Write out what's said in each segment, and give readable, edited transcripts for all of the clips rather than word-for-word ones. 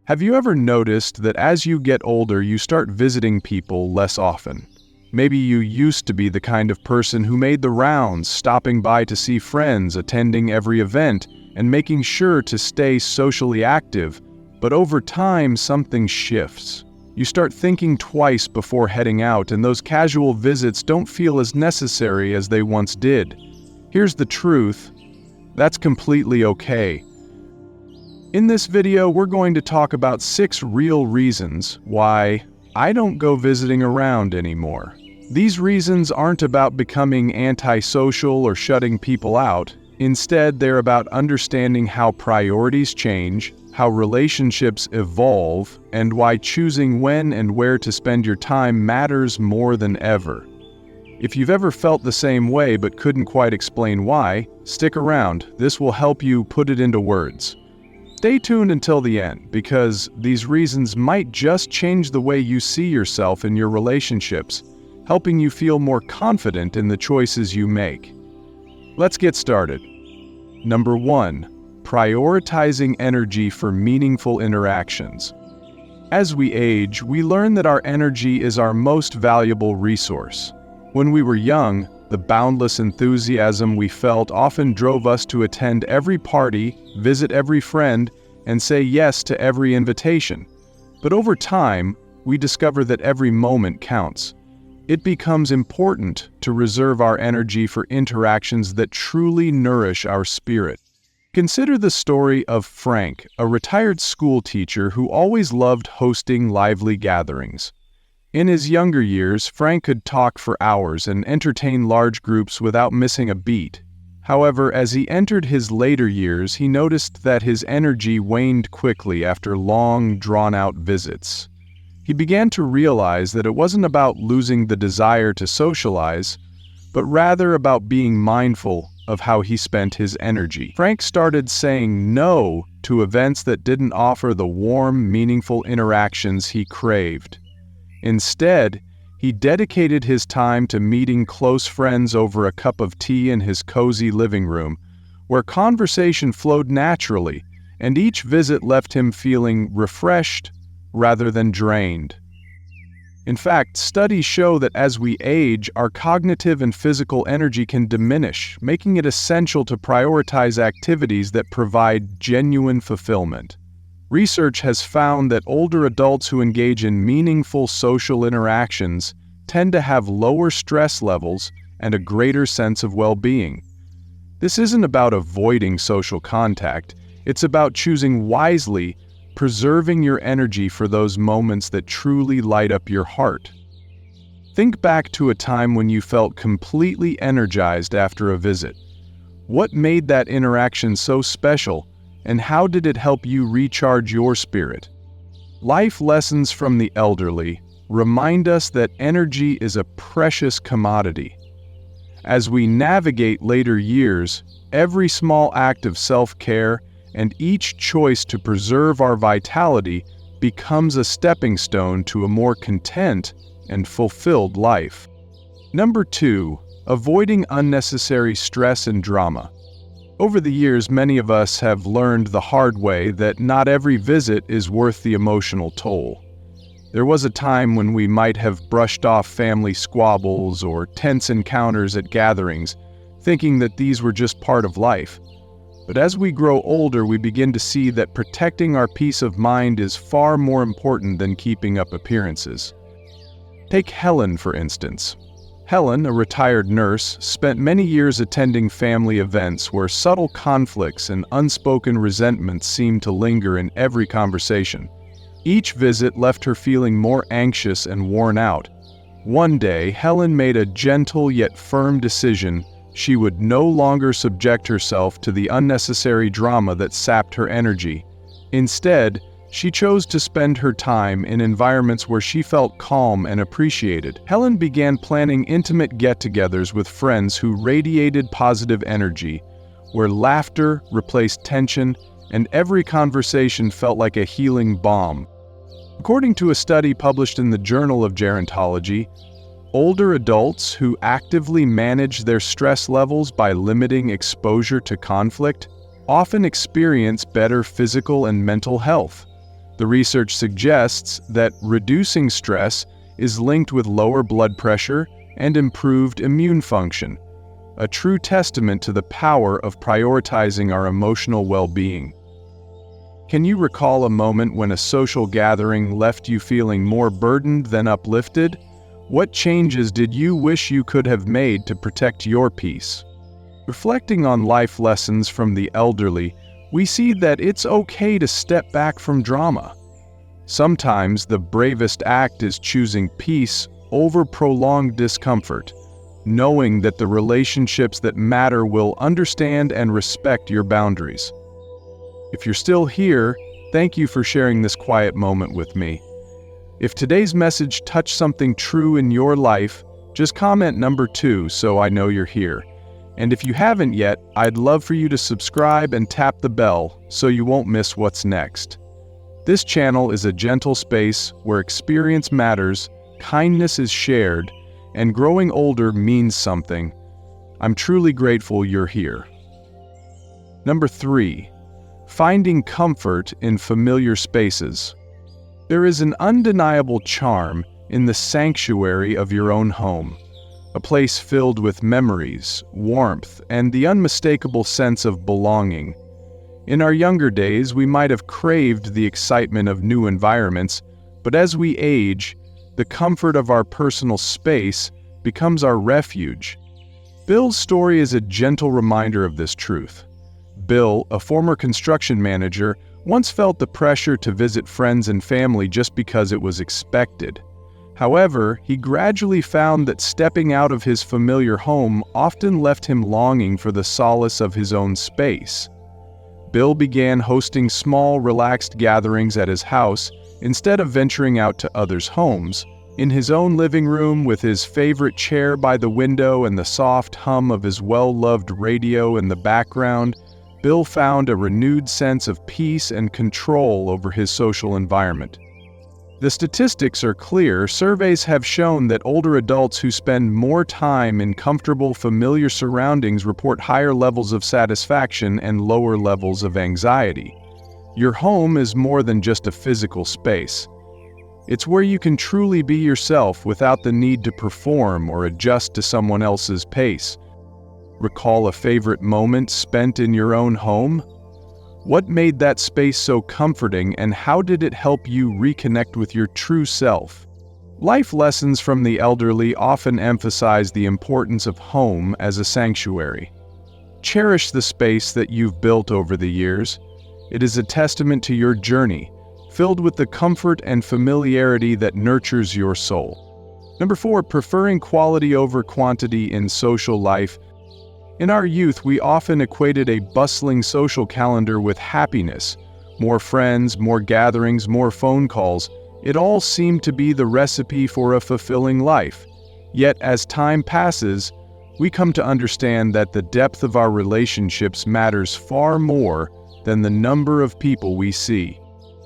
Have you ever noticed that as you get older, you start visiting people less often? Maybe you used to be the kind of person who made the rounds, stopping by to see friends, attending every event, and making sure to stay socially active. But over time, something shifts. You start thinking twice before heading out, and those casual visits don't feel as necessary as they once did. Here's the truth: that's completely okay. In this video, we're going to talk about 6 real reasons why I don't go visiting around anymore. These reasons aren't about becoming antisocial or shutting people out. Instead, they're about understanding how priorities change, how relationships evolve, and why choosing when and where to spend your time matters more than ever. If you've ever felt the same way but couldn't quite explain why, stick around. This will help you put it into words. Stay tuned until the end, because these reasons might just change the way you see yourself in your relationships, helping you feel more confident in the choices you make. Let's get started. Number 1. Prioritizing energy for meaningful interactions. As we age, we learn that our energy is our most valuable resource. When we were young, the boundless enthusiasm we felt often drove us to attend every party, visit every friend, and say yes to every invitation. But over time, we discover that every moment counts. It becomes important to reserve our energy for interactions that truly nourish our spirit. Consider the story of Frank, a retired school teacher who always loved hosting lively gatherings. In his younger years, Frank could talk for hours and entertain large groups without missing a beat. However, as he entered his later years, he noticed that his energy waned quickly after long, drawn-out visits. He began to realize that it wasn't about losing the desire to socialize, but rather about being mindful of how he spent his energy. Frank started saying no to events that didn't offer the warm, meaningful interactions he craved. Instead, he dedicated his time to meeting close friends over a cup of tea in his cozy living room, where conversation flowed naturally, and each visit left him feeling refreshed rather than drained. In fact, studies show that as we age, our cognitive and physical energy can diminish, making it essential to prioritize activities that provide genuine fulfillment. Research has found that older adults who engage in meaningful social interactions tend to have lower stress levels and a greater sense of well-being. This isn't about avoiding social contact, it's about choosing wisely, preserving your energy for those moments that truly light up your heart. Think back to a time when you felt completely energized after a visit. What made that interaction so special? And how did it help you recharge your spirit? Life lessons from the elderly remind us that energy is a precious commodity. As we navigate later years, every small act of self-care and each choice to preserve our vitality becomes a stepping stone to a more content and fulfilled life. Number 2. Avoiding unnecessary stress and drama. Over the years, many of us have learned the hard way that not every visit is worth the emotional toll. There was a time when we might have brushed off family squabbles or tense encounters at gatherings, thinking that these were just part of life. But as we grow older, we begin to see that protecting our peace of mind is far more important than keeping up appearances. Take Helen, for instance. Helen, a retired nurse, spent many years attending family events where subtle conflicts and unspoken resentments seemed to linger in every conversation. Each visit left her feeling more anxious and worn out. One day, Helen made a gentle yet firm decision: she would no longer subject herself to the unnecessary drama that sapped her energy. Instead, she chose to spend her time in environments where she felt calm and appreciated. Helen began planning intimate get-togethers with friends who radiated positive energy, where laughter replaced tension and every conversation felt like a healing balm. According to a study published in the Journal of Gerontology, older adults who actively manage their stress levels by limiting exposure to conflict often experience better physical and mental health. The research suggests that reducing stress is linked with lower blood pressure and improved immune function, a true testament to the power of prioritizing our emotional well-being. Can you recall a moment when a social gathering left you feeling more burdened than uplifted? What changes did you wish you could have made to protect your peace? Reflecting on life lessons from the elderly, we see that it's okay to step back from drama. Sometimes the bravest act is choosing peace over prolonged discomfort, knowing that the relationships that matter will understand and respect your boundaries. If you're still here, thank you for sharing this quiet moment with me. If today's message touched something true in your life, just comment number 2 so I know you're here. And if you haven't yet, I'd love for you to subscribe and tap the bell so you won't miss what's next. This channel is a gentle space where experience matters, kindness is shared, and growing older means something. I'm truly grateful you're here. Number 3. Finding comfort in familiar spaces. There is an undeniable charm in the sanctuary of your own home, a place filled with memories, warmth, and the unmistakable sense of belonging. In our younger days, we might have craved the excitement of new environments, but as we age, the comfort of our personal space becomes our refuge. Bill's story is a gentle reminder of this truth. Bill, a former construction manager, once felt the pressure to visit friends and family just because it was expected. However, he gradually found that stepping out of his familiar home often left him longing for the solace of his own space. Bill began hosting small, relaxed gatherings at his house instead of venturing out to others' homes. In his own living room, with his favorite chair by the window and the soft hum of his well-loved radio in the background, Bill found a renewed sense of peace and control over his social environment. The statistics are clear. Surveys have shown that older adults who spend more time in comfortable, familiar surroundings report higher levels of satisfaction and lower levels of anxiety. Your home is more than just a physical space. It's where you can truly be yourself without the need to perform or adjust to someone else's pace. Recall a favorite moment spent in your own home? What made that space so comforting, and how did it help you reconnect with your true self? Life lessons from the elderly often emphasize the importance of home as a sanctuary. Cherish the space that you've built over the years. It is a testament to your journey, filled with the comfort and familiarity that nurtures your soul. Number 4, preferring quality over quantity in social life. In our youth, we often equated a bustling social calendar with happiness. More friends, more gatherings, more phone calls. It all seemed to be the recipe for a fulfilling life. Yet, as time passes, we come to understand that the depth of our relationships matters far more than the number of people we see.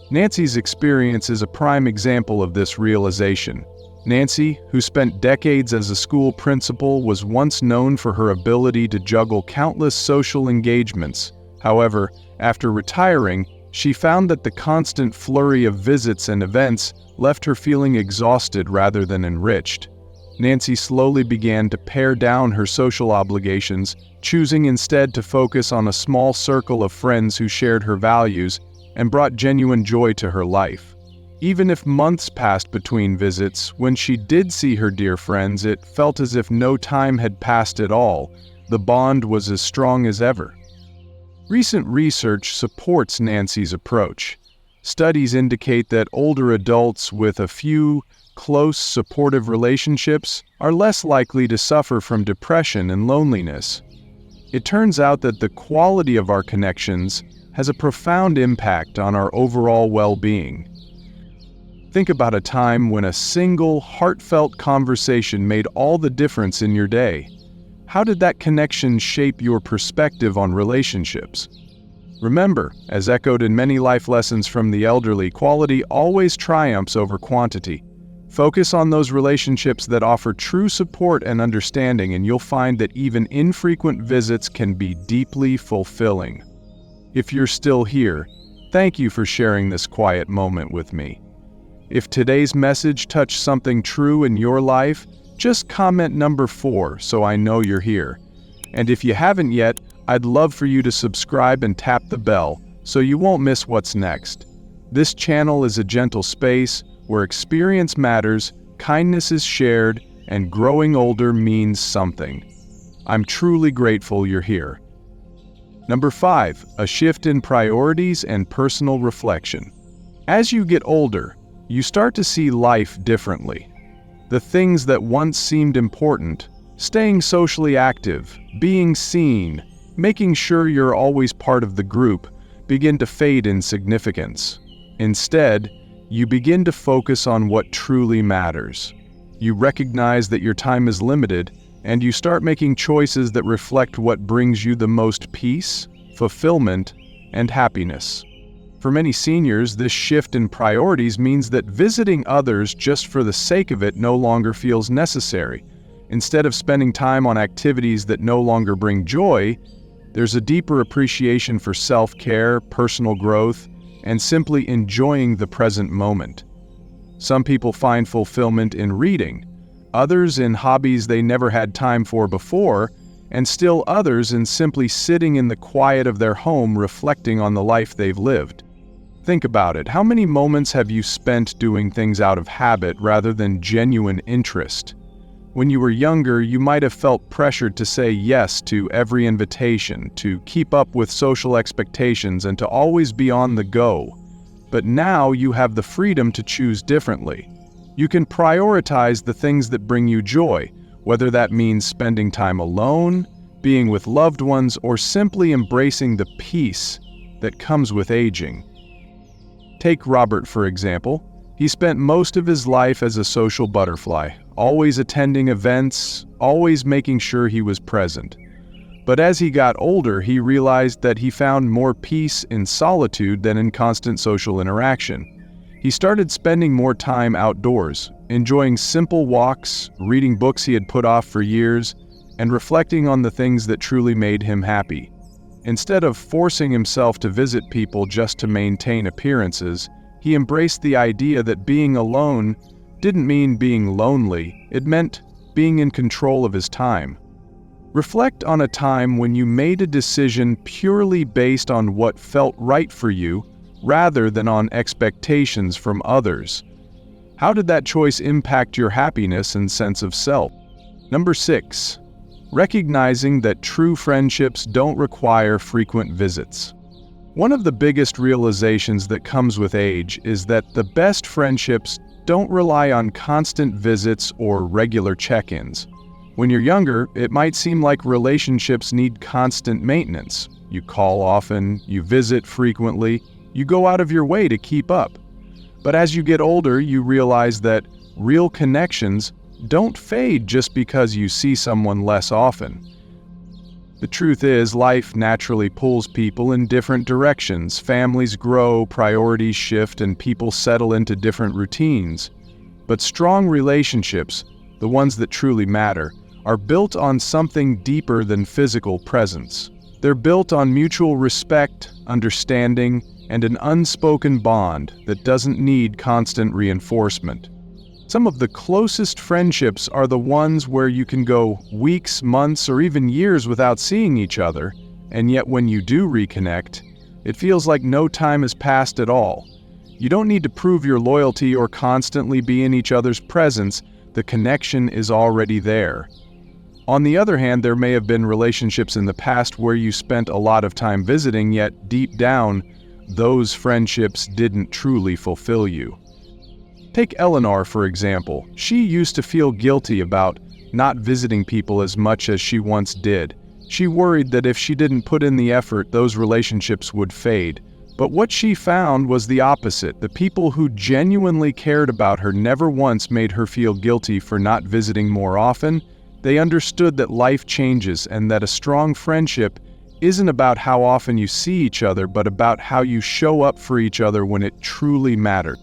Nancy's experience is a prime example of this realization. Nancy, who spent decades as a school principal, was once known for her ability to juggle countless social engagements. However, after retiring, she found that the constant flurry of visits and events left her feeling exhausted rather than enriched. Nancy slowly began to pare down her social obligations, choosing instead to focus on a small circle of friends who shared her values and brought genuine joy to her life. Even if months passed between visits, when she did see her dear friends, it felt as if no time had passed at all. The bond was as strong as ever. Recent research supports Nancy's approach. Studies indicate that older adults with a few close, supportive relationships are less likely to suffer from depression and loneliness. It turns out that the quality of our connections has a profound impact on our overall well-being. Think about a time when a single, heartfelt conversation made all the difference in your day. How did that connection shape your perspective on relationships? Remember, as echoed in many life lessons from the elderly, quality always triumphs over quantity. Focus on those relationships that offer true support and understanding, and you'll find that even infrequent visits can be deeply fulfilling. If you're still here, Thank you for sharing this quiet moment with me. If today's message touched something true in your life, just comment number 4 so I know you're here. And if you haven't yet, I'd love for you to subscribe and tap the bell so you won't miss what's next. This channel is a gentle space where experience matters, kindness is shared, and growing older means something. I'm truly grateful you're here. Number 5, a shift in priorities and personal reflection. As you get older, you start to see life differently. The things that once seemed important, staying socially active, being seen, making sure you're always part of the group, begin to fade in significance. Instead, you begin to focus on what truly matters. You recognize that your time is limited, and you start making choices that reflect what brings you the most peace, fulfillment, and happiness. For many seniors, this shift in priorities means that visiting others just for the sake of it no longer feels necessary. Instead of spending time on activities that no longer bring joy, there's a deeper appreciation for self-care, personal growth, and simply enjoying the present moment. Some people find fulfillment in reading, others in hobbies they never had time for before, and still others in simply sitting in the quiet of their home reflecting on the life they've lived. Think about it. How many moments have you spent doing things out of habit rather than genuine interest? When you were younger, you might have felt pressured to say yes to every invitation, to keep up with social expectations, and to always be on the go. But now you have the freedom to choose differently. You can prioritize the things that bring you joy, whether that means spending time alone, being with loved ones, or simply embracing the peace that comes with aging. Take Robert, for example. He spent most of his life as a social butterfly, always attending events, always making sure he was present. But as he got older, he realized that he found more peace in solitude than in constant social interaction. He started spending more time outdoors, enjoying simple walks, reading books he had put off for years, and reflecting on the things that truly made him happy. Instead of forcing himself to visit people just to maintain appearances, he embraced the idea that being alone didn't mean being lonely, it meant being in control of his time. Reflect on a time when you made a decision purely based on what felt right for you, rather than on expectations from others. How did that choice impact your happiness and sense of self? Number 6. Recognizing that true friendships don't require frequent visits. One of the biggest realizations that comes with age is that the best friendships don't rely on constant visits or regular check-ins. When you're younger, it might seem like relationships need constant maintenance. You call often, you visit frequently, you go out of your way to keep up. But as you get older, you realize that real connections don't fade just because you see someone less often. The truth is, life naturally pulls people in different directions. Families grow, priorities shift, and people settle into different routines. But strong relationships, the ones that truly matter, are built on something deeper than physical presence. They're built on mutual respect, understanding, and an unspoken bond that doesn't need constant reinforcement. Some of the closest friendships are the ones where you can go weeks, months, or even years without seeing each other, and yet when you do reconnect, it feels like no time has passed at all. You don't need to prove your loyalty or constantly be in each other's presence. The connection is already there. On the other hand, there may have been relationships in the past where you spent a lot of time visiting, yet deep down, those friendships didn't truly fulfill you. Take Eleanor, for example. She used to feel guilty about not visiting people as much as she once did. She worried that if she didn't put in the effort, those relationships would fade. But what she found was the opposite. The people who genuinely cared about her never once made her feel guilty for not visiting more often. They understood that life changes and that a strong friendship isn't about how often you see each other, but about how you show up for each other when it truly matters.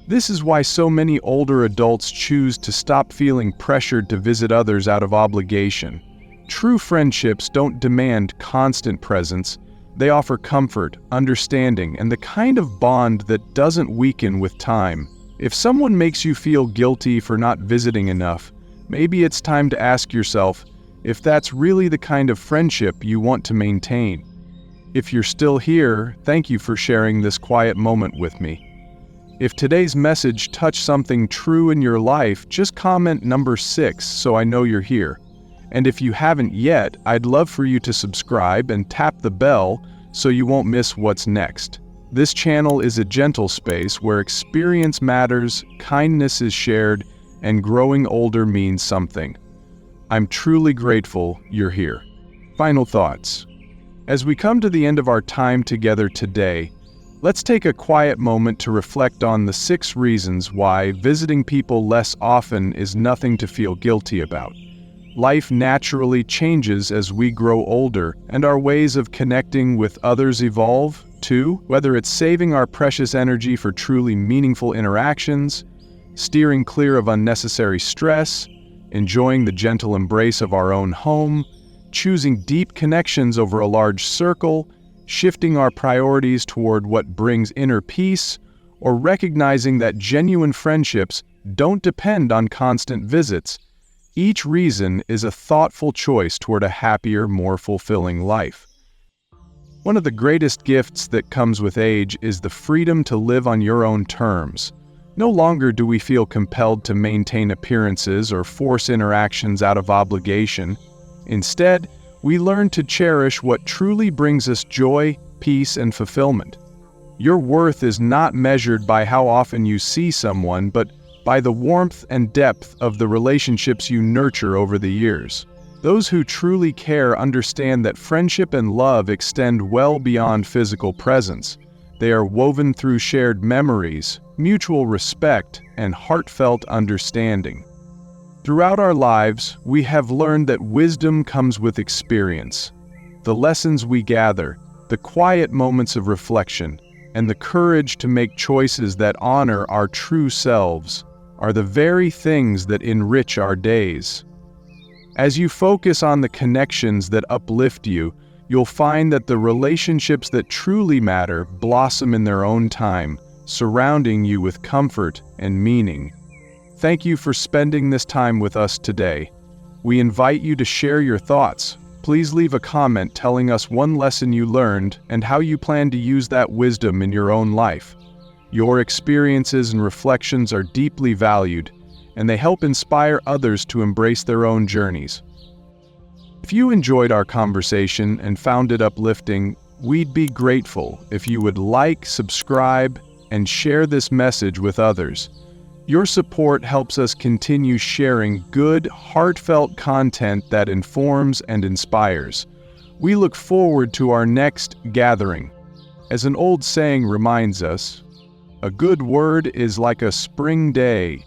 This is why so many older adults choose to stop feeling pressured to visit others out of obligation. True friendships don't demand constant presence. They offer comfort, understanding, and the kind of bond that doesn't weaken with time. If someone makes you feel guilty for not visiting enough, maybe it's time to ask yourself if that's really the kind of friendship you want to maintain. If you're still here, thank you for sharing this quiet moment with me. If today's message touched something true in your life, just comment number 6 so I know you're here. And if you haven't yet, I'd love for you to subscribe and tap the bell so you won't miss what's next. This channel is a gentle space where experience matters, kindness is shared, and growing older means something. I'm truly grateful you're here. Final thoughts. As we come to the end of our time together today, let's take a quiet moment to reflect on the 6 reasons why visiting people less often is nothing to feel guilty about. Life naturally changes as we grow older, and our ways of connecting with others evolve, too. Whether it's saving our precious energy for truly meaningful interactions, steering clear of unnecessary stress, enjoying the gentle embrace of our own home, choosing deep connections over a large circle, shifting our priorities toward what brings inner peace, or recognizing that genuine friendships don't depend on constant visits. Each reason is a thoughtful choice toward a happier, more fulfilling life. One of the greatest gifts that comes with age is the freedom to live on your own terms. No longer do we feel compelled to maintain appearances or force interactions out of obligation. Instead, we learn to cherish what truly brings us joy, peace, and fulfillment. Your worth is not measured by how often you see someone, but by the warmth and depth of the relationships you nurture over the years. Those who truly care understand that friendship and love extend well beyond physical presence. They are woven through shared memories, mutual respect, and heartfelt understanding. Throughout our lives, we have learned that wisdom comes with experience. The lessons we gather, the quiet moments of reflection, and the courage to make choices that honor our true selves are the very things that enrich our days. As you focus on the connections that uplift you, you'll find that the relationships that truly matter blossom in their own time, surrounding you with comfort and meaning. Thank you for spending this time with us today. We invite you to share your thoughts. Please leave a comment telling us one lesson you learned and how you plan to use that wisdom in your own life. Your experiences and reflections are deeply valued, and they help inspire others to embrace their own journeys. If you enjoyed our conversation and found it uplifting, we'd be grateful if you would like, subscribe, and share this message with others. Your support helps us continue sharing good, heartfelt content that informs and inspires. We look forward to our next gathering. As an old saying reminds us, a good word is like a spring day,